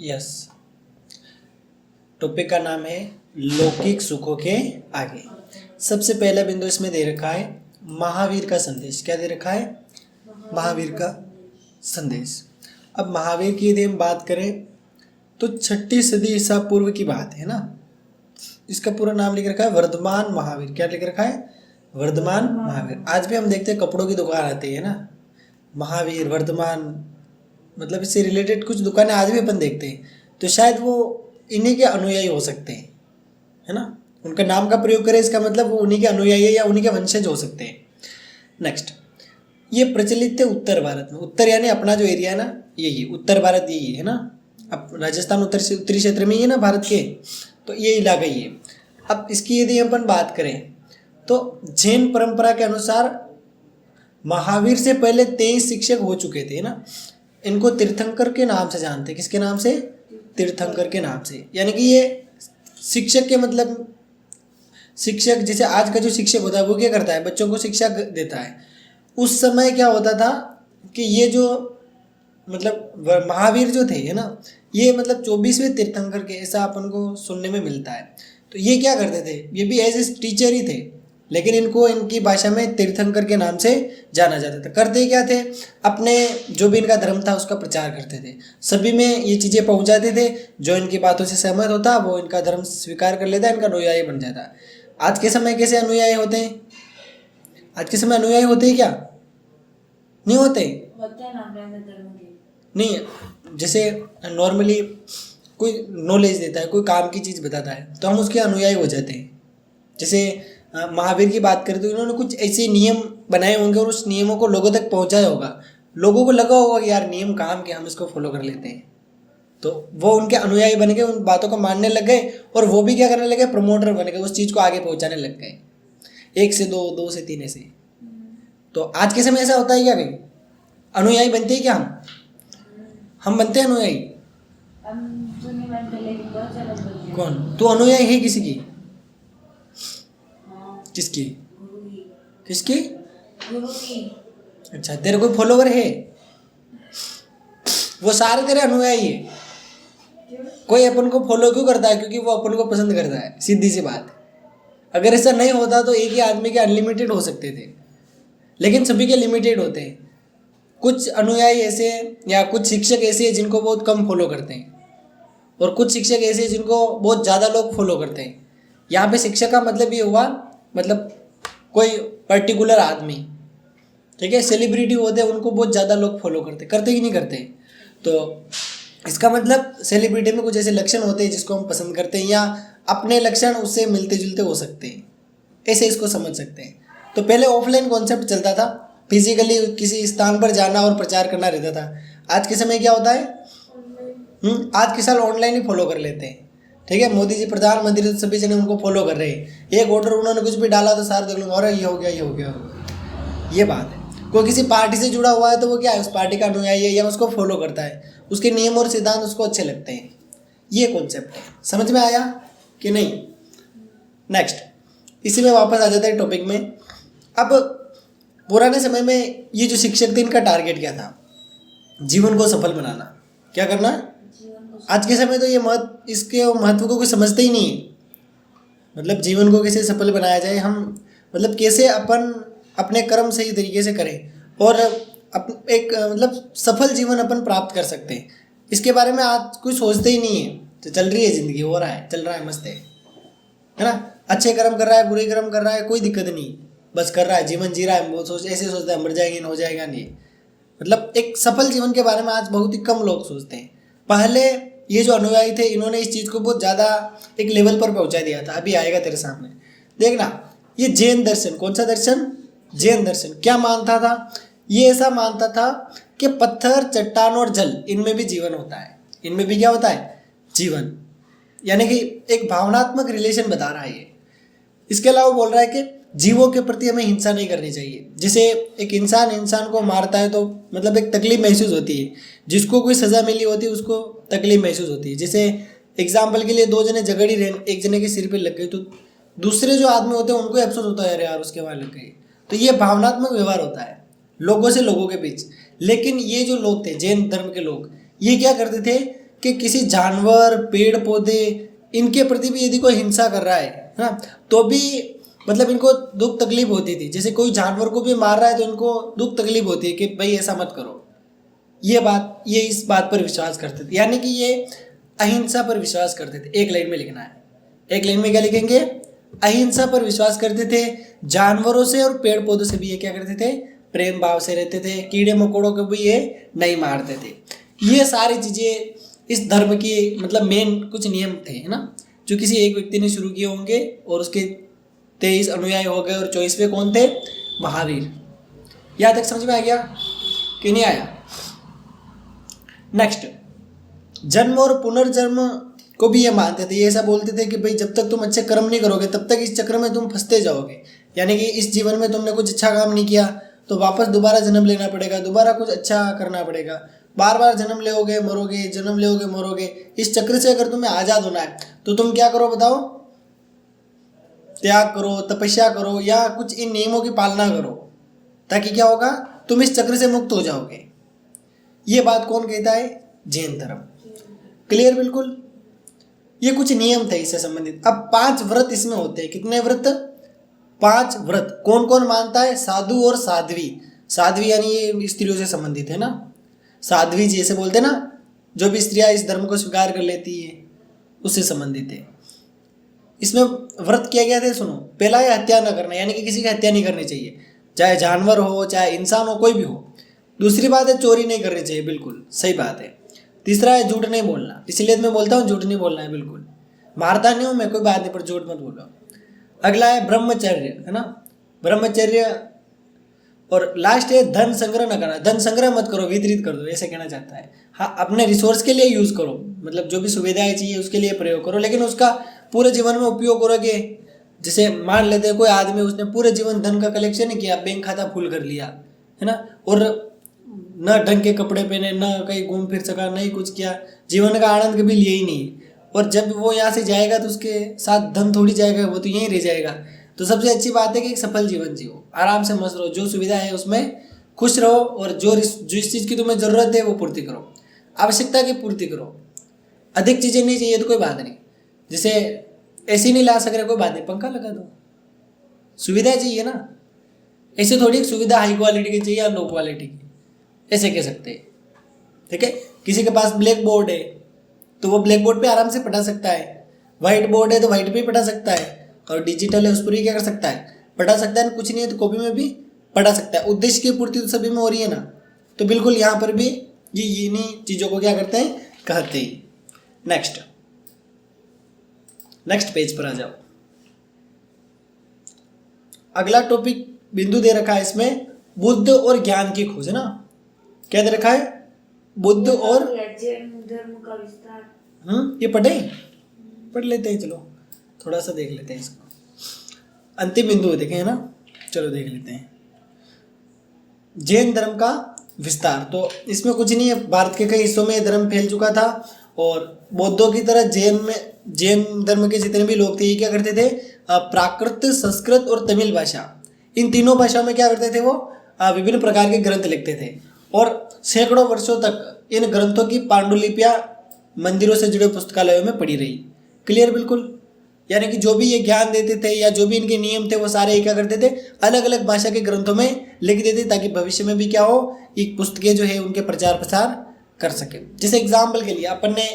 Yes, topic का नाम है लौकिक सुखों के आगे। सबसे पहला बिंदु इसमें दे रखा है महावीर का संदेश। क्या दे रखा है? महावीर का संदेश। अब महावीर की यदि हम बात करें तो 6ठी सदी ईसा पूर्व की बात है ना। इसका पूरा नाम लिख रखा है वर्धमान महावीर। क्या लिख रखा है? वर्धमान महावीर। आज भी हम देखते हैं कपड़ों की दुकान आती है ना, महावीर, वर्धमान, मतलब इससे रिलेटेड कुछ दुकानें आज भी अपन देखते हैं। तो शायद वो इन्हीं के अनुयायी हो सकते हैं, है ना। उनका नाम का प्रयोग करें इसका मतलब वो उन्हीं के अनुयायी या उन्हीं के वंशज हो सकते हैं। नेक्स्ट, ये प्रचलित है उत्तर भारत में। उत्तर यानी अपना जो एरिया है ना, यही उत्तर भारत, यही है ना। अब राजस्थान उत्तरी क्षेत्र में ही है ना भारत के, तो ये इलाका ही है। अब इसकी यदि अपन बात करें तो जैन परंपरा के अनुसार महावीर से पहले 23 शिक्षक हो चुके थे ना। इनको तीर्थंकर के नाम से जानते। किसके नाम से? तीर्थंकर के नाम से। यानी कि ये शिक्षक के मतलब शिक्षक, जैसे आज का जो शिक्षक होता है वो क्या करता है? बच्चों को शिक्षा देता है। उस समय क्या होता था कि ये जो मतलब महावीर जो थे, है ना, ये मतलब 24वें तीर्थंकर के, ऐसा अपन को सुनने में मिलता है। तो ये क्या करते थे? ये भी एज ए टीचर ही थे, लेकिन इनको इनकी भाषा में तीर्थंकर के नाम से जाना जाता था। करते क्या थे? अपने जो भी इनका धर्म था उसका प्रचार करते थे, सभी में ये चीज़ें पहुंचाते थे। जो इनकी बातों से सहमत होता वो इनका धर्म स्वीकार कर लेता, इनका अनुयायी बन जाता। आज के समय कैसे अनुयायी होते हैं? आज के समय अनुयायी होते हैं क्या? नहीं होते नहीं। जैसे नॉर्मली कोई नॉलेज देता है, कोई काम की चीज़ बताता है तो हम उसके अनुयायी हो जाते हैं। जैसे महावीर की बात करें तो इन्होंने कुछ ऐसे नियम बनाए होंगे और उस नियमों को लोगों तक पहुंचाया होगा। लोगों को लगा होगा कि यार नियम काम के, हम इसको फॉलो कर लेते हैं। तो वो उनके अनुयायी बन गए, उन बातों को मानने लग गए और वो भी क्या करने लगे? प्रमोटर बन गए, उस चीज़ को आगे पहुंचाने लग गए। 1 से 2, 2 से 3 ऐसे। तो आज के समय ऐसा होता है क्या भाई? अनुयायी बनते हैं क्या हम बनते हैं अनुयायी? कौन? तू अनुयायी है किसी की? किसकी? किसकी? अच्छा, तेरे कोई फॉलोवर है? वो सारे तेरे अनुयायी है। कोई अपन को फॉलो क्यों करता है? क्योंकि वो अपन को पसंद करता है, सीधी सी बात। अगर ऐसा नहीं होता तो एक ही आदमी के अनलिमिटेड हो सकते थे, लेकिन सभी के लिमिटेड होते हैं। कुछ अनुयायी ऐसे या कुछ शिक्षक ऐसे हैं जिनको बहुत कम फॉलो करते हैं, और कुछ शिक्षक ऐसे हैं जिनको बहुत ज़्यादा लोग फॉलो करते हैं। यहाँ पे शिक्षक का मतलब ये हुआ, मतलब कोई पर्टिकुलर आदमी, ठीक है, सेलिब्रिटी होते हैं, उनको बहुत ज़्यादा लोग फॉलो करते ही नहीं करते। तो इसका मतलब सेलिब्रिटी में कुछ ऐसे लक्षण होते हैं जिसको हम पसंद करते हैं, या अपने लक्षण उससे मिलते जुलते हो सकते हैं, ऐसे इसको समझ सकते हैं। तो पहले ऑफलाइन कॉन्सेप्ट चलता था, फिजिकली किसी स्थान पर जाना और प्रचार करना रहता था। आज के समय क्या होता है? आज के साल ऑनलाइन ही फॉलो कर लेते हैं, ठीक है। मोदी जी प्रधानमंत्री तो सभी जने उनको फॉलो कर रहे हैं। एक ऑर्डर उन्होंने कुछ भी डाला तो सारे देख लूँगा, और ये हो गया, ये हो गया, ये बात है। कोई किसी पार्टी से जुड़ा हुआ है तो वो क्या है? उस पार्टी का अनुयायी है या उसको फॉलो करता है, उसके नियम और सिद्धांत उसको अच्छे लगते हैं। ये कॉन्सेप्ट है। समझ में आया कि नहीं? नेक्स्ट, इसी में वापस आ जाता है टॉपिक में। अब पुराने समय में ये जो शिक्षक थे, इनका टारगेट क्या था? जीवन को सफल बनाना। क्या करना? आज के समय तो ये इसके महत्व को कोई समझते ही नहीं है। मतलब जीवन को कैसे सफल बनाया जाए, हम मतलब कैसे अपन अपने कर्म सही तरीके से करें और एक मतलब सफल जीवन अपन प्राप्त कर सकते हैं, इसके बारे में आज कोई सोचते ही नहीं है। तो चल रही है ज़िंदगी, हो रहा है, चल रहा है, मस्त है ना। अच्छे कर्म कर रहा है, बुरे कर्म कर रहा है, कोई दिक्कत नहीं, बस कर रहा है, जीवन जी रहा है। वो ऐसे सोचता है मर जाएंगे, हो जाएगा नहीं। मतलब एक सफल जीवन के बारे में आज बहुत ही कम लोग सोचते हैं। पहले ये जो अनुयायी थे, इन्होंने इस चीज़ को बहुत ज़्यादा एक लेवल पर पहुंचा दिया था। अभी आएगा तेरे सामने, देखना। ये जैन दर्शन, कौन सा दर्शन? जैन दर्शन क्या मानता था? ये ऐसा मानता था कि पत्थर, चट्टान और जल, इनमें भी जीवन होता है। इनमें भी क्या होता है? जीवन। यानी कि एक भावनात्मक रिलेशन बता रहा है ये। इसके अलावा बोल रहा है कि जीवों के प्रति हमें हिंसा नहीं करनी चाहिए। जैसे एक इंसान को मारता है तो मतलब एक तकलीफ महसूस होती है, जिसको कोई सज़ा मिली होती है उसको तकलीफ महसूस होती है। जैसे एग्जाम्पल के लिए 2 जने झगड़ी रहे, एक जने के सिर पे लग गई तो दूसरे जो आदमी होते हैं उनको अफसोस होता है, अरे यार उसके वहाँ लग गई। तो ये भावनात्मक व्यवहार होता है लोगों से लोगों के बीच। लेकिन ये जो लोग थे, जैन धर्म के लोग, ये क्या करते थे कि किसी जानवर, पेड़ पौधे, इनके प्रति भी यदि कोई हिंसा कर रहा है ना, तो भी मतलब इनको दुख तकलीफ होती थी। जैसे कोई जानवर को भी मार रहा है तो इनको दुख तकलीफ होती है कि भाई ऐसा मत करो। ये इस बात पर विश्वास करते थे, यानी कि ये अहिंसा पर विश्वास करते थे। एक लाइन में लिखना है, एक लाइन में क्या लिखेंगे, अहिंसा पर विश्वास करते थे। जानवरों से और पेड़ पौधों से भी ये क्या करते थे, प्रेम भाव से रहते थे। कीड़े मकोड़ों को भी ये नहीं मारते थे। ये सारी चीज़ें इस धर्म की मतलब मेन कुछ नियम थे, है ना, जो किसी एक व्यक्ति ने शुरू किए होंगे और उसके 23 अनुयायी हो गए और 24वें कौन थे, महावीर। यहाँ तक समझ में आ गया कि नहीं आया? नेक्स्ट, जन्म और पुनर्जन्म को भी ये मानते थे। ये ऐसा बोलते थे कि भाई जब तक तुम अच्छे कर्म नहीं करोगे तब तक इस चक्र में तुम फंसते जाओगे। यानी कि इस जीवन में तुमने कुछ अच्छा काम नहीं किया तो वापस दोबारा जन्म लेना पड़ेगा, दोबारा कुछ अच्छा करना पड़ेगा, बार बार जन्म लोगे मरोगे, जन्म लोगे मरोगे। इस चक्र से अगर तुम्हें आज़ाद होना है तो तुम क्या करो बताओ, त्याग करो, तपस्या करो, या कुछ इन नियमों की पालना करो, ताकि क्या होगा, तुम इस चक्र से मुक्त हो जाओगे। ये बात कौन कहता है, जैन धर्म। क्लियर बिल्कुल। ये कुछ नियम थे इससे संबंधित। अब 5 व्रत इसमें होते हैं। कितने व्रत, 5 व्रत। कौन कौन मानता है, साधु और साध्वी। साध्वी यानी ये स्त्रियों से संबंधित है ना, साध्वी जी ऐसे बोलते हैं ना, जो भी स्त्रियां इस धर्म को स्वीकार कर लेती है उससे संबंधित है। इसमें व्रत किया गया था, सुनो, पहला है हत्या न करना, यानी कि किसी की हत्या नहीं करनी चाहिए, चाहे जानवर हो चाहे इंसान हो, कोई भी हो। दूसरी बात है चोरी नहीं करनी चाहिए, बिल्कुल सही बात है। तीसरा है झूठ नहीं बोलना, इसलिए मैं बोलता हूँ झूठ नहीं बोलना है, बिल्कुल मारता नहीं हूँ मैं, कोई बात नहीं, पर झूठ मत बोलो। अगला है ब्रह्मचर्य, है ना, ब्रह्मचर्य। और लास्ट है धन संग्रह न करना। धन संग्रह मत करो, वितरित कर दो, ऐसे कहना चाहता है। हाँ, अपने रिसोर्स के लिए यूज़ करो, मतलब जो भी सुविधाएं चाहिए उसके लिए प्रयोग करो, लेकिन उसका पूरे जीवन में उपयोग करोगे। जैसे मान लेते हैं कोई आदमी, उसने पूरे जीवन धन का कलेक्शन नहीं किया, बैंक खाता फुल कर लिया, है ना, और न ढंग के कपड़े पहने, न कहीं घूम फिर सका, नहीं कुछ किया, जीवन का आनंद कभी लिया ही नहीं। और जब वो यहाँ से जाएगा तो उसके साथ धन थोड़ी जाएगा, वो तो यहीं रह जाएगा। तो सबसे अच्छी बात है कि एक सफल जीवन जियो, आराम से मस्त रहो, जो सुविधा है उसमें खुश रहो, और जो जिस चीज़ की तुम्हें ज़रूरत है वो पूर्ति करो, आवश्यकता की पूर्ति करो। अधिक चीज़ें नहीं चाहिए तो कोई बात नहीं, जैसे ऐसी नहीं ला सक रहे कोई बात नहीं, पंखा लगा दो, सुविधा चाहिए ना। ऐसे थोड़ी सुविधा हाई क्वालिटी की चाहिए या लो क्वालिटी की, ऐसे कह सकते हैं। ठीक है, किसी के पास ब्लैक बोर्ड है तो वो ब्लैक बोर्ड पे आराम से पढ़ा सकता है, वाइट बोर्ड है तो वाइट पे पढ़ा सकता है, और डिजिटल है उस पर ही क्या कर सकता है, पढ़ा सकता है। कुछ नहीं है तो कॉपी में भी पढ़ा सकता है। उद्देश्य की पूर्ति तो सभी में हो रही है ना, तो बिल्कुल यहाँ पर भी ये इन्हीं चीज़ों को क्या करते हैं, कहते हैं। नेक्स्ट पेज पर आ जाओ। अगला टॉपिक बिंदु दे रखा है इसमें, बुद्ध और ज्ञान की खोज, है ना। क्या दे रखा है, बुद्ध और धर्म का विस्तार। ये पढ़ लेते हैं, चलो थोड़ा सा देख लेते हैं इसको। अंतिम बिंदु देखें, है ना, चलो देख लेते हैं। जैन धर्म का विस्तार, तो इसमें कुछ नहीं है, भारत के कई हिस्सों में धर्म फैल चुका था, और बौद्धों की तरह जैन धर्म के जितने भी लोग थे ये क्या करते थे, प्राकृत, संस्कृत और तमिल भाषा, इन तीनों भाषाओं में क्या करते थे, वो विभिन्न प्रकार के ग्रंथ लिखते थे, और सैकड़ों वर्षों तक इन ग्रंथों की पांडुलिपियाँ मंदिरों से जुड़े पुस्तकालयों में पड़ी रही। क्लियर बिल्कुल। यानी कि जो भी ये ज्ञान देते थे या जो भी इनके नियम थे वो सारे क्या करते थे, अलग अलग भाषा के ग्रंथों में लिख देते, ताकि भविष्य में भी क्या हो, एक पुस्तकें जो है उनके प्रचार प्रसार कर सके। जैसे एग्जाम्पल के लिए अपन ने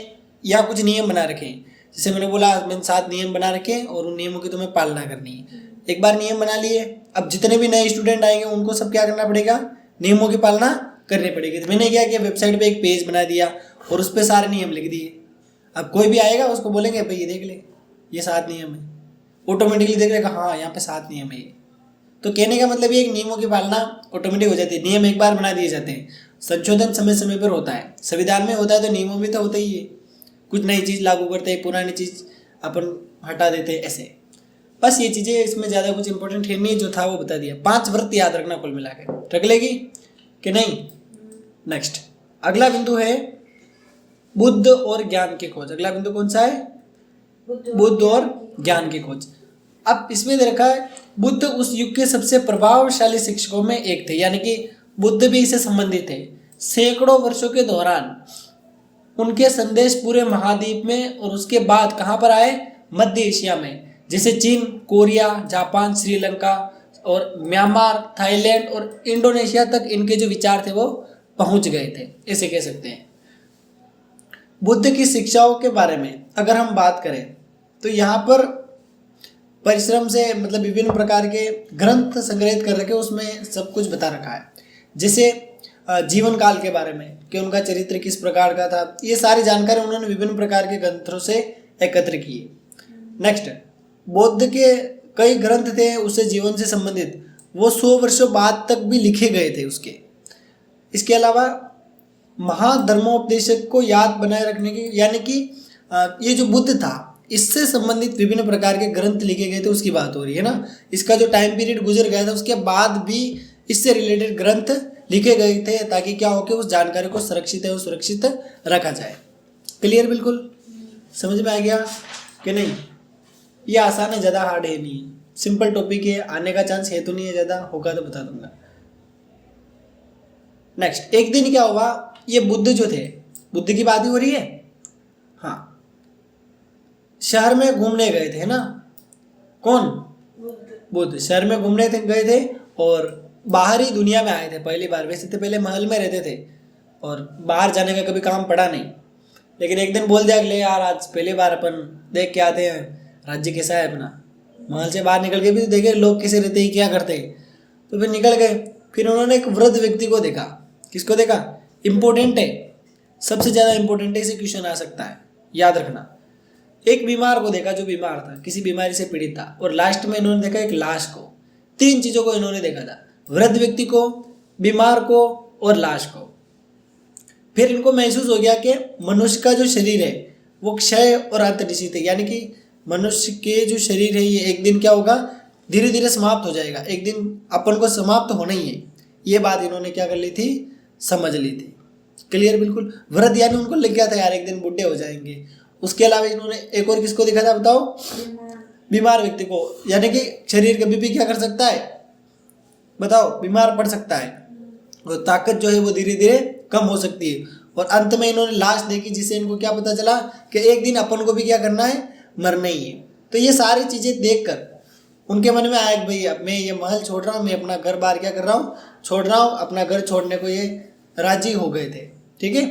यहाँ कुछ नियम बना रखे हैं, जैसे मैंने बोला मैंने 7 नियम बना रखे हैं और उन नियमों की तुम्हें पालना करनी है। एक बार नियम बना लिए, अब जितने भी नए स्टूडेंट आएंगे उनको सब क्या करना पड़ेगा, नियमों की पालना करनी पड़ेगी। तो मैंने क्या किया, वेबसाइट पे एक पेज बना दिया और उस पर सारे नियम लिख दिए। अब कोई भी आएगा उसको बोलेंगे भाई ये देख ले, ये 7 नियम है, ऑटोमेटिकली देख लेगा हाँ यहाँ पे 7 नियम है ये। तो कहने का मतलब ये नियमों की पालना ऑटोमेटिक हो जाती है। नियम एक बार बना दिए जाते हैं, संशोधन समय समय पर होता है, संविधान में होता है तो नियमों में तो होता ही है। कुछ नई चीज़ लागू करते हैं, पुरानी चीज़ अपन हटा देते हैं, ऐसे। बस ये चीज़ें, इसमें ज़्यादा कुछ इंपॉर्टेंट है नहीं, जो था वो बता दिया। 5 व्रत याद रखना कुल मिला के, रख लेगी कि नहीं। नेक्स्ट अगला बिंदु है बुद्ध और ज्ञान की खोज। अगला बिंदु कौन सा है, बुद्ध और ज्ञान की खोज। अब इसमें दे रखा है बुद्ध उस युग के सबसे प्रभावशाली शिक्षकों में एक थे, यानी कि बुद्ध भी इससे संबंधित थे। सैकड़ों वर्षों के दौरान उनके संदेश पूरे महाद्वीप में और उसके बाद कहाँ पर आए, मध्य एशिया में, जैसे चीन, कोरिया, जापान, श्रीलंका और म्यांमार, थाईलैंड और इंडोनेशिया तक इनके जो विचार थे वो पहुंच गए थे, ऐसे कह सकते हैं। बुद्ध की शिक्षाओं के बारे में अगर हम बात करें तो यहाँ पर परिश्रम से मतलब विभिन्न प्रकार के ग्रंथ संग्रहित कर रखे, उसमें सब कुछ बता रखा है। जैसे जीवन काल के बारे में कि उनका चरित्र किस प्रकार का था, ये सारी जानकारी उन्होंने विभिन्न प्रकार के ग्रंथों से एकत्र की है। नेक्स्ट, बौद्ध के कई ग्रंथ थे उससे जीवन से संबंधित, वो 100 वर्षों बाद तक भी लिखे गए थे उसके। इसके अलावा महाधर्मोपदेशक को याद बनाए रखने की, यानी कि ये जो बुद्ध था इससे संबंधित विभिन्न प्रकार के ग्रंथ लिखे गए थे, उसकी बात हो रही है ना। इसका जो टाइम पीरियड गुजर गया था उसके बाद भी इससे रिलेटेड ग्रंथ लिखे गए थे, ताकि क्या हो कि उस जानकारी को सुरक्षित है और सुरक्षित रखा जाए। क्लियर, बिल्कुल समझ में आ गया कि नहीं? ये आसान है, ज़्यादा हार्ड है नहीं, सिंपल टॉपिक है, आने का चांस है तो नहीं है, ज़्यादा होगा तो बता दूंगा। नेक्स्ट, एक दिन क्या हुआ, ये बुद्ध जो थे, बुद्ध की बात ही हो रही है, हाँ, शहर में घूमने गए थे ना। कौन? बुद्ध शहर में घूमने गए थे और बाहरी दुनिया में आए थे पहली बार। वैसे तो पहले महल में रहते थे और बाहर जाने का कभी काम पड़ा नहीं, लेकिन एक दिन बोल दिया अगले यार आज पहली बार अपन देख के आते हैं राज्य कैसा है अपना। महल से बाहर निकल के भी देखे लोग कैसे रहते हैं, क्या करते हैं, तो फिर निकल गए। फिर उन्होंने एक वृद्ध व्यक्ति को देखा। किसको देखा? इंपॉर्टेंट है, सबसे ज़्यादा इंपॉर्टेंट है, इसे क्वेश्चन आ सकता है, याद रखना। एक बीमार को देखा जो बीमार था, किसी बीमारी से पीड़ित था, और लास्ट में इन्होंने देखा एक लाश को। 3 चीज़ों को इन्होंने देखा था, वृद्ध व्यक्ति को, बीमार को और लाश को। फिर इनको महसूस हो गया कि मनुष्य का जो शरीर है वो क्षय और अंतनिश्चित है, यानी कि मनुष्य के जो शरीर है ये एक दिन क्या होगा, धीरे धीरे समाप्त हो जाएगा, एक दिन अपन को समाप्त होना ही है। ये बात इन्होंने क्या कर ली थी, समझ ली थी। क्लियर, बिल्कुल। वृद्ध यानी उनको लग गया था यार एक दिन बुढ़े हो जाएंगे। उसके अलावा इन्होंने एक और किसको देखा था बताओ? बीमार व्यक्ति को, यानी कि शरीर कभी भी क्या कर सकता है बताओ, बीमार पड़ सकता है, और ताकत जो है वो धीरे धीरे कम हो सकती है। और अंत में इन्होंने लाश देखी, जिससे इनको क्या पता चला कि एक दिन अपन को भी क्या करना है, मरना ही है। तो ये सारी चीज़ें देखकर उनके मन में आया कि भाई अब मैं ये महल छोड़ रहा हूँ, मैं अपना घर बार क्या कर रहा हूँ, छोड़ रहा हूँ। अपना घर छोड़ने को ये राजी हो गए थे, ठीक है।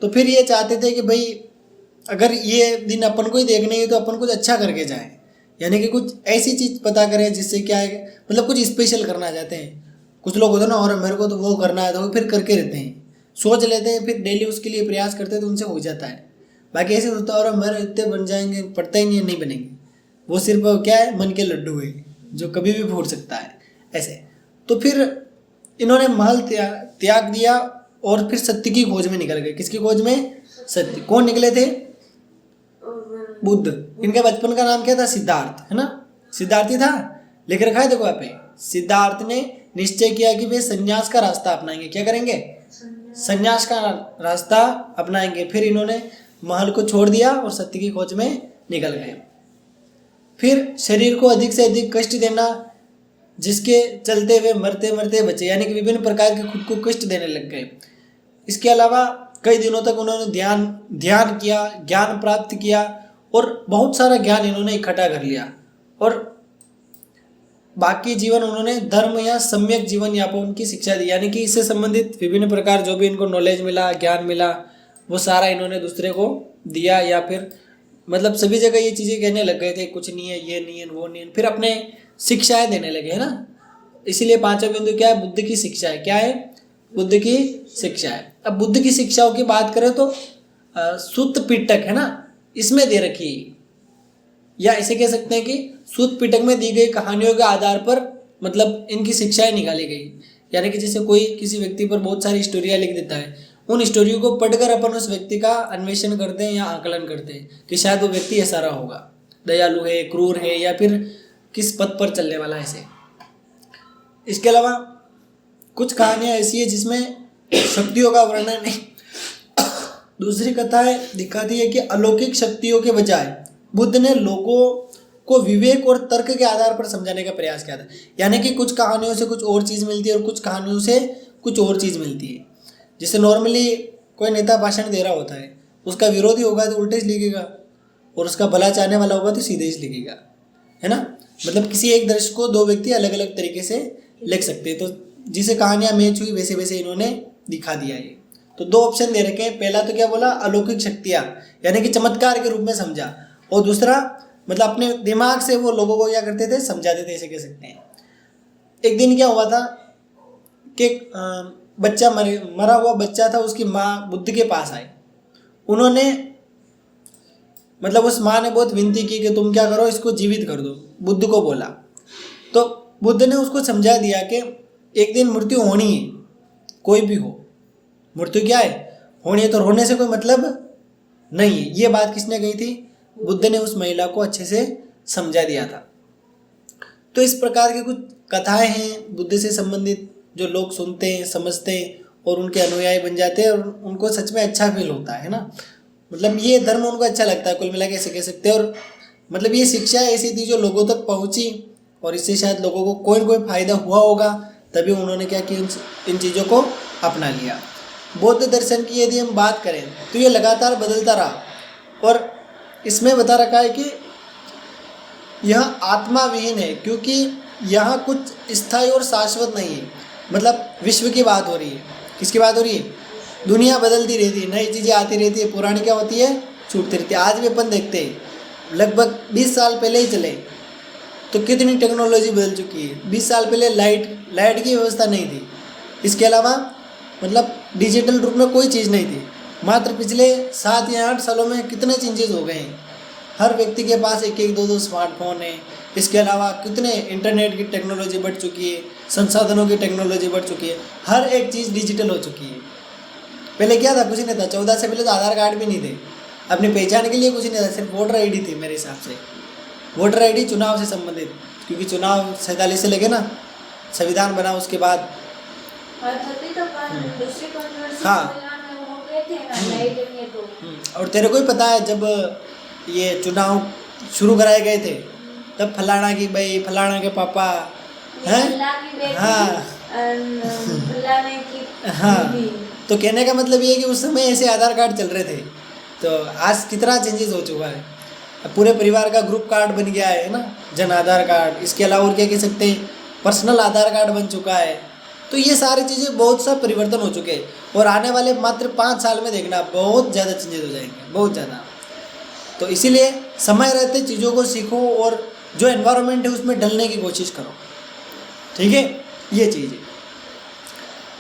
तो फिर ये चाहते थे कि भाई अगर ये दिन अपन को ही देखने है तो अपन कुछ अच्छा करके जाएं, यानी कि कुछ ऐसी चीज़ पता करें जिससे क्या है, मतलब कुछ स्पेशल करना चाहते हैं। कुछ लोग होते हैं ना, और मेरे को तो वो करना है, तो वो फिर करके रहते हैं, सोच लेते हैं, फिर डेली उसके लिए प्रयास करते हैं तो उनसे हो जाता है। बाकी ऐसे होता है और मेरे इतने बन जाएंगे, पड़ता ही नहीं बनेंगे। वो सिर्फ क्या है, मन के लड्डू है जो कभी भी फूट सकता है ऐसे। तो फिर इन्होंने महल त्याग दिया और फिर सत्य की खोज में निकल गए। किसकी खोज में? सत्य। कौन निकले थे? बुद्ध। इनके बचपन का नाम क्या था? सिद्धार्थ, है ना, सिद्धार्थी था, लिख रखा है देखो यहाँ पे। सिद्धार्थ ने निश्चय किया कि वे संन्यास का रास्ता अपनाएंगे। क्या करेंगे? संन्यास का रास्ता अपनाएंगे। फिर इन्होंने महल को छोड़ दिया और सत्य की खोज में निकल गए। फिर शरीर को अधिक से अधिक कष्ट देना, जिसके चलते वे मरते मरते बचे, यानी कि विभिन्न प्रकार के खुद को कष्ट देने लग गए। इसके अलावा कई दिनों तक उन्होंने ध्यान किया, ज्ञान प्राप्त किया और बहुत सारा ज्ञान इन्होंने इकट्ठा कर लिया। और बाकी जीवन उन्होंने धर्म या सम्यक जीवन यापन की शिक्षा दी, यानी कि इससे संबंधित विभिन्न प्रकार जो भी इनको नॉलेज मिला, ज्ञान मिला, वो सारा इन्होंने दूसरे को दिया। या फिर मतलब सभी जगह ये चीज़ें कहने लग गए थे, कुछ नहीं है, ये नहीं है, वो नहीं है। फिर अपने शिक्षाएं देने लगे, है ना। इसीलिए 5वां बिंदु क्या है? बुद्ध की शिक्षा है। क्या है? बुद्ध की शिक्षा है। अब बुद्ध की शिक्षाओं की बात करें तो सुत्त पिटक, है ना, इसमें दे रखी है, या ऐसे कह सकते हैं कि सुत्त पिटक में दी गई कहानियों के आधार पर मतलब इनकी शिक्षाएं निकाली गई। यानी कि जैसे कोई किसी व्यक्ति पर बहुत सारी स्टोरियाँ लिख देता है, उन स्टोरियों को पढ़कर अपन उस व्यक्ति का अन्वेषण करते हैं या आकलन करते हैं कि शायद वो व्यक्ति ऐसा रहा होगा, दयालु है, क्रूर है, या फिर किस पथ पर चलने वाला है ऐसे। इसके अलावा कुछ कहानियाँ ऐसी है जिसमें शक्तियों का वर्णन नहीं, दूसरी कथाएं दिखाती है कि अलौकिक शक्तियों के बजाय बुद्ध ने लोगों को विवेक और तर्क के आधार पर समझाने का प्रयास किया था। यानी कि कुछ कहानियों से कुछ और चीज़ मिलती है और कुछ कहानियों से कुछ और चीज़ मिलती है। जैसे नॉर्मली कोई नेता भाषण दे रहा होता है उसका विरोधी होगा तो उल्टे से लिखेगा, और उसका भला चाहने वाला होगा तो सीधे से लिखेगा, है ना। मतलब किसी एक दृश्य को दो व्यक्ति अलग अलग तरीके से लिख सकते हैं। तो जिसे कहानियाँ मैच हुई वैसे वैसे इन्होंने दिखा दिया ये। तो दो ऑप्शन दे रखे हैं, पहला तो क्या बोला, अलौकिक शक्तियाँ यानी कि चमत्कार के रूप में समझा, और दूसरा मतलब अपने दिमाग से वो लोगों को क्या करते थे, समझाते थे, ऐसे कह सकते हैं। एक दिन क्या हुआ था कि बच्चा मरा हुआ बच्चा था, उसकी माँ बुद्ध के पास आई। उन्होंने मतलब उस माँ ने बहुत विनती की कि तुम क्या करो, इसको जीवित कर दो, बुद्ध को बोला। तो बुद्ध ने उसको समझा दिया कि एक दिन मृत्यु होनी है, कोई भी हो, मृत्यु क्या है, होनी है, तो रोने से कोई मतलब नहीं है। ये बात किसने कही थी, बुद्ध ने उस महिला को अच्छे से समझा दिया था। तो इस प्रकार की कुछ कथाएं हैं बुद्ध से संबंधित, जो लोग सुनते हैं, समझते हैं और उनके अनुयायी बन जाते हैं, और उनको सच में अच्छा फील होता है ना। मतलब ये धर्म उनको अच्छा लगता है, कुल मिला के ऐसे कह सकते हैं। और मतलब ये शिक्षा ऐसी थी जो लोगों तक पहुंची, और इससे शायद लोगों को कोई न कोई फायदा हुआ होगा, तभी उन्होंने क्या किया, इन चीज़ों को अपना लिया। बौद्ध दर्शन की यदि हम बात करें तो ये लगातार बदलता रहा, और इसमें बता रखा है कि यह आत्मा विहीन है, क्योंकि यहाँ कुछ स्थायी और शाश्वत नहीं है। मतलब विश्व की बात हो रही है, किसकी बात हो रही है, दुनिया बदलती रहती है, नई चीज़ें आती रहती है, पुरानी क्या होती है, छूटती रहती है। आज भी अपन देखते हैं, लगभग 20 साल पहले ही चले तो कितनी टेक्नोलॉजी बदल चुकी है। 20 साल पहले लाइट की व्यवस्था नहीं थी, इसके अलावा मतलब डिजिटल रूप में कोई चीज़ नहीं थी। मात्र पिछले 7 या 8 सालों में कितने चेंजेस हो गए हैं। हर व्यक्ति के पास एक एक दो दो स्मार्टफोन है। इसके अलावा कितने इंटरनेट की टेक्नोलॉजी बढ़ चुकी है, संसाधनों की टेक्नोलॉजी बढ़ चुकी है, हर एक चीज़ डिजिटल हो चुकी है। पहले क्या था, कुछ नहीं था। 14 से पहले तो आधार कार्ड भी नहीं थे, अपनी पहचान के लिए कुछ नहीं था, सिर्फ वोटर आईडी थी मेरे हिसाब से। वोटर आईडी चुनाव से संबंधित, क्योंकि चुनाव 47 से लगे ना, संविधान बना उसके बाद। हाँ, और तेरे को ही पता है जब ये चुनाव शुरू कराए गए थे, तब फलाना की भाई, फलाना के पापा हैं, हाँ हाँ। तो कहने का मतलब ये है कि उस समय ऐसे आधार कार्ड चल रहे थे। तो आज कितना चेंजेस हो चुका है, अब पूरे परिवार का ग्रुप कार्ड बन गया है ना, जन आधार कार्ड। इसके अलावा और क्या कह सकते हैं, पर्सनल आधार कार्ड बन चुका है। तो ये सारी चीज़ें बहुत सा परिवर्तन हो चुके हैं, और आने वाले मात्र 5 साल में देखना बहुत ज़्यादा चेंजेस हो जाएंगे, बहुत ज़्यादा। तो इसीलिए समय रहते चीज़ों को सीखो, और जो एनवायरनमेंट है उसमें ढलने की कोशिश करो, ठीक है, ये चीज़ है।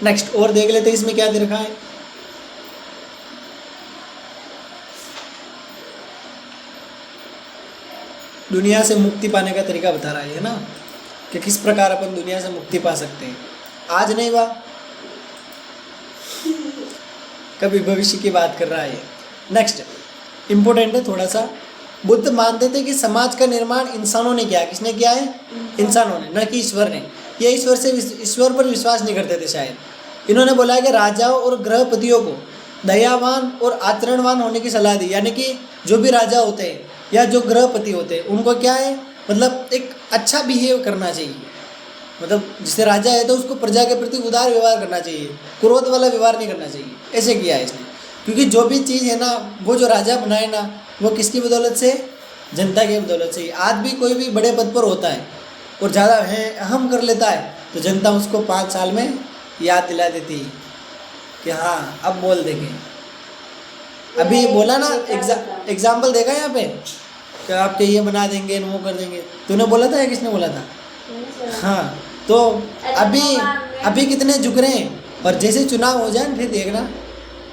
नेक्स्ट और देख लेते हैं इसमें क्या दे रखा है। दुनिया से मुक्ति पाने का तरीका बता रहा है ना, कि किस प्रकार अपन दुनिया से मुक्ति पा सकते हैं। आज नहीं हुआ, कभी भविष्य की बात कर रहा है। नेक्स्ट इम्पोर्टेंट है थोड़ा सा। बुद्ध मानते थे कि समाज का निर्माण इंसानों ने किया। किसने किया है, इंसानों ने, न कि ईश्वर ने। ये ईश्वर पर विश्वास नहीं करते थे शायद। इन्होंने बोला कि राजाओं और गृहपतियों को दयावान और आचरणवान होने की सलाह दी, यानी कि जो भी राजा होते हैं या जो गृहपति होते हैं उनको क्या है, मतलब एक अच्छा बिहेव करना चाहिए। मतलब जिसे राजा है तो उसको प्रजा के प्रति उदार व्यवहार करना चाहिए, क्रोध वाला व्यवहार नहीं करना चाहिए। ऐसे किया है इसने, क्योंकि जो भी चीज़ है ना, वो जो राजा बनाए ना, वो किसकी बदौलत से, जनता की बदौलत से। आज भी कोई भी बड़े पद पर होता है और ज़्यादा है अहम कर लेता है, तो जनता उसको 5 साल में याद दिला देती है कि हाँ अब बोल देंगे। अभी बोला ना, एग्जाम्पल देखा यहाँ पे कि आपके ये बना देंगे, वो कर देंगे। तूने बोला था या किसने बोला था? हाँ, तो अभी कितने झुक रहे हैं, और जैसे चुनाव हो जाए फिर देखना,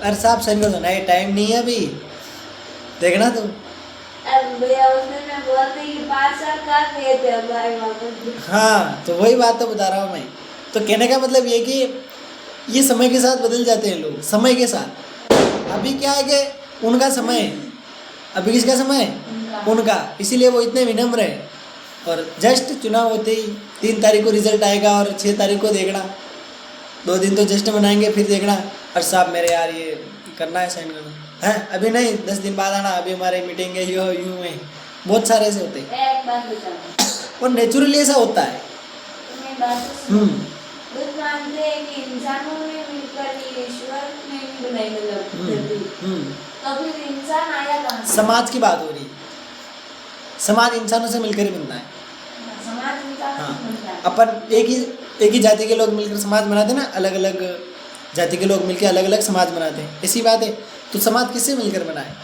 अरे साहब सही कर दो, नहीं टाइम नहीं है अभी, देखना तुम। हाँ, तो वही बात तो बता रहा हूँ मैं। तो कहने का मतलब ये कि ये समय के साथ बदल जाते हैं लोग, समय के साथ। अभी क्या है कि उनका समय है, अभी किसका समय है, उनका, इसीलिए वो इतने विनम्र है। और जस्ट चुनाव होते ही 3 तारीख को रिजल्ट आएगा और 6 तारीख को देखना, 2 दिन तो जश्न मनाएंगे, फिर देखना अरे साहब मेरे यार ये करना है, साइन करना है, अभी नहीं 10 दिन बाद आना, अभी हमारी मीटिंग है, यूँ है। बहुत सारे ऐसे होते हैं और नेचुरली ऐसा होता है। तो फिर इंसान आया कहाँ से? समाज की बात हो रही है। समाज इंसानों से मिलकर ही बनता है। समाज इंसान हाँ, से बनता है। अपन एक ही जाति के लोग मिलकर समाज बनाते हैं ना, अलग अलग जाति के लोग मिलकर अलग अलग समाज बनाते हैं, ऐसी बात है। तो समाज किससे मिलकर बना है?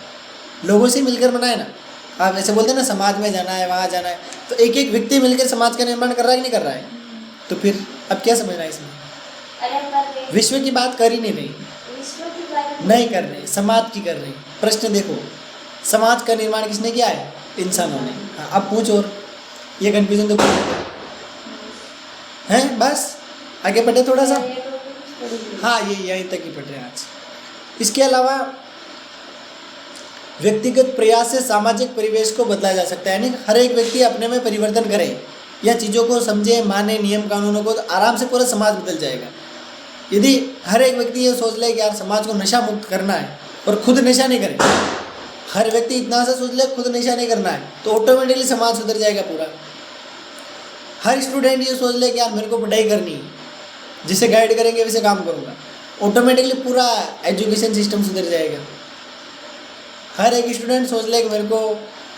लोगों से मिलकर बना है ना। आप ऐसे बोलते हैं ना समाज में जाना है, वहाँ जाना है, तो एक एक व्यक्ति मिलकर समाज का निर्माण कर रहा है कि नहीं कर रहा है? तो फिर अब क्या समझना है इसमें? अरे कर रहे विश्व की बात कर ही नहीं रही, विश्व की बात नहीं कर रहे, समाज की कर रहे। प्रश्न देखो, समाज का निर्माण किसने किया है? इंसानों ने। हाँ, अब पूछ, और ये कंफ्यूजन तो पूछ हैं, बस आगे बढ़े थोड़ा सा। ये तो कुछ पढ़ी। हाँ, ये यहीं तक ही पढ़ रहे हैं आज। इसके अलावा व्यक्तिगत प्रयास से सामाजिक परिवेश को बदला जा सकता है, यानी हर एक व्यक्ति अपने में परिवर्तन करे या चीज़ों को समझे, माने, नियम कानूनों को, तो आराम से पूरा समाज बदल जाएगा। यदि हर एक व्यक्ति ये सोच ले कि यार समाज को नशा मुक्त करना है और खुद नशा नहीं करे, हर व्यक्ति इतना सा सोच ले खुद नशा नहीं करना है, तो ऑटोमेटिकली समाज सुधर जाएगा पूरा। हर स्टूडेंट ये सोच ले कि यार मेरे को पढ़ाई करनी है, जिसे गाइड करेंगे वैसे काम करूँगा, ऑटोमेटिकली पूरा एजुकेशन सिस्टम सुधर जाएगा। हर एक स्टूडेंट सोच ले कि मेरे को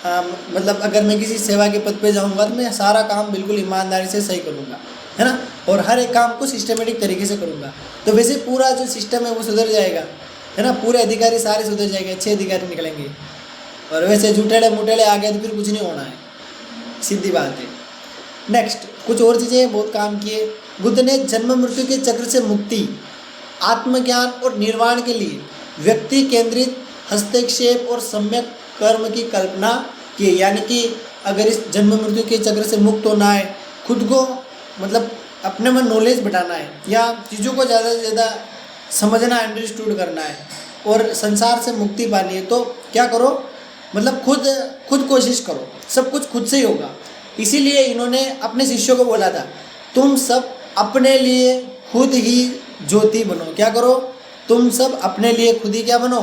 मतलब अगर मैं किसी सेवा के पद पे जाऊँगा तो मैं सारा काम बिल्कुल ईमानदारी से सही करूँगा, है ना, और हर एक काम को सिस्टमेटिक तरीके से करूँगा, तो वैसे पूरा जो सिस्टम है वो सुधर जाएगा, है ना। पूरे अधिकारी सारे सुधर जाएंगे, अच्छे अधिकारी निकलेंगे। और वैसे झूठेड़े मुठेड़े आ गए तो फिर कुछ नहीं होना है, सीधी बात है। नेक्स्ट, कुछ और चीज़ें बहुत काम किए। बुद्ध ने जन्म मृत्यु के चक्र से मुक्ति, आत्मज्ञान और निर्वाण के लिए व्यक्ति केंद्रित हस्तक्षेप और सम्यक कर्म की कल्पना की। यानी कि अगर इस जन्म मृत्यु के चक्र से मुक्त होना है, खुद को मतलब अपने में नॉलेज बढ़ाना है या चीज़ों को ज़्यादा से ज़्यादा समझना, अंडरस्टूड करना है और संसार से मुक्ति पानी है, तो क्या करो, मतलब खुद कोशिश करो, सब कुछ खुद से ही होगा। इसीलिए इन्होंने अपने शिष्यों को बोला था, तुम सब अपने लिए खुद ही ज्योति बनो। क्या करो, तुम सब अपने लिए खुद ही क्या बनो,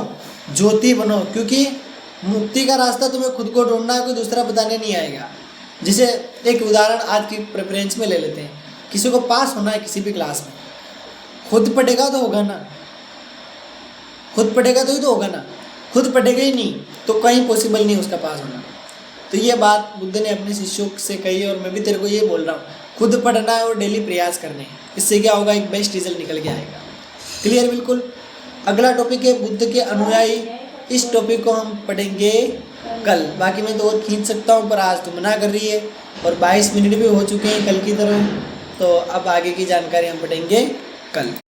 ज्योति बनो, क्योंकि मुक्ति का रास्ता तुम्हें खुद को ढूंढना है, कोई दूसरा बताने नहीं आएगा। जैसे एक उदाहरण आज की प्रेफरेंस में ले लेते हैं, किसी को पास होना है किसी भी क्लास में, खुद पढ़ेगा तो होगा ना, खुद पढ़ेगा तो ही तो होगा ना, खुद पढ़ेगा ही नहीं तो कहीं पॉसिबल नहीं उसका पास होना। तो ये बात बुद्ध ने अपने शिष्यों से कही और मैं भी तेरे को ये बोल रहा हूँ, खुद पढ़ना है और डेली प्रयास करने हैं, इससे क्या होगा, एक बेस्ट रिजल्ट निकल के आएगा। क्लियर बिल्कुल। अगला टॉपिक है बुद्ध के अनुयायी, इस टॉपिक को हम पढ़ेंगे कल। बाकी मैं तो और खींच सकता हूँ पर आज तो मना कर रही है और 22 मिनट भी हो चुके हैं कल की तरह, तो अब आगे की जानकारी हम पढ़ेंगे कल।